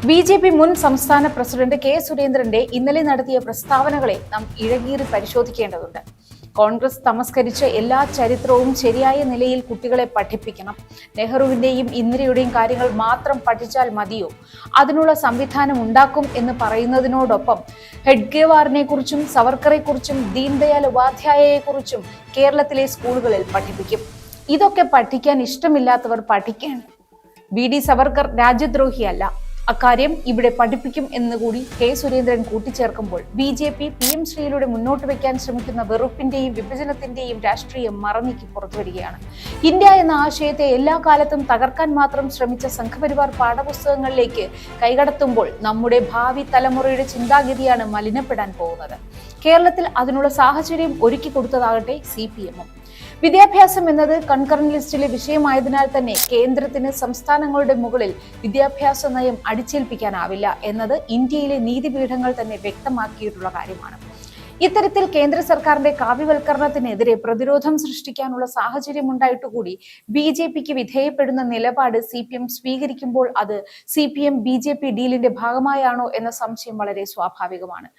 BJP. മുൻ സംസ്ഥാന president K സുരേന്ദ്രന്റെ ഇന്നലെ നടത്തിയ പ്രസ്താവനകളെ നാം ഇഴകീറി പരിശോധിക്കേണ്ടതുണ്ട്. കോൺഗ്രസ് തമസ്കരിച്ച എല്ലാ ചരിത്രവും ശരിയായ നിലയിൽ കുട്ടികളെ പഠിപ്പിക്കണം. നെഹ്റുവിന്റെയും ഇന്ദിരയുടെയും കാര്യങ്ങൾ മാത്രം പഠിച്ചാൽ മതിയോ? അതിനുള്ള സംവിധാനം ഉണ്ടാക്കും എന്ന് പറയുന്നതിനോടൊപ്പം ഹെഡ്ഗേവാറിനെ കുറിച്ചും സവർക്കറെ കുറിച്ചും ദീൻദയാൽ ഉപാധ്യായയെ കുറിച്ചും കേരളത്തിലെ സ്കൂളുകളിൽ പഠിപ്പിക്കും. ഇതൊക്കെ പഠിക്കാൻ ഇഷ്ടമില്ലാത്തവർ പഠിക്കണം. വി.ഡി. സവർക്കർ രാജ്യദ്രോഹിയല്ല. അക്കാര്യം ഇവിടെ പഠിപ്പിക്കും എന്നുകൂടി കെ സുരേന്ദ്രൻ കൂട്ടിച്ചേർക്കുമ്പോൾ ബി.ജെ.പി. പി.എം. ശ്രീയിലൂടെ മുന്നോട്ട് വയ്ക്കാൻ ശ്രമിക്കുന്ന വെറുപ്പിന്റെയും വിഭജനത്തിന്റെയും രാഷ്ട്രീയം മറനീക്കി പുറത്തുവരികയാണ്. ഇന്ത്യ എന്ന ആശയത്തെ എല്ലാ കാലത്തും തകർക്കാൻ മാത്രം ശ്രമിച്ച സംഘപരിവാർ പാഠപുസ്തകങ്ങളിലേക്ക് കൈകടത്തുമ്പോൾ നമ്മുടെ ഭാവി തലമുറയുടെ ചിന്താഗതിയാണ് മലിനപ്പെടാൻ പോകുന്നത്. കേരളത്തിൽ അതിനുള്ള സാഹചര്യം ഒരുക്കി കൊടുത്തതാകട്ടെ CPM-ഉം. വിദ്യാഭ്യാസം എന്നത് കൺകറന്റ് ലിസ്റ്റിലെ വിഷയമായതിനാൽ തന്നെ കേന്ദ്രത്തിന് സംസ്ഥാനങ്ങളുടെ മുകളിൽ വിദ്യാഭ്യാസ നയം അടിച്ചേൽപ്പിക്കാനാവില്ല എന്നത് ഇന്ത്യയിലെ നീതിപീഠങ്ങൾ തന്നെ വ്യക്തമാക്കിയിട്ടുള്ള കാര്യമാണ്. ഇത്തരത്തിൽ കേന്ദ്ര സർക്കാരിന്റെ കാവ്യവൽക്കരണത്തിനെതിരെ പ്രതിരോധം സൃഷ്ടിക്കാനുള്ള സാഹചര്യം ഉണ്ടായിട്ടുകൂടി ബി.ജെ.പിക്ക് വിധേയപ്പെടുന്ന നിലപാട് CPM സ്വീകരിക്കുമ്പോൾ അത് CPM-BJP ഡീലിന്റെ ഭാഗമായാണോ എന്ന സംശയം വളരെ സ്വാഭാവികമാണ്.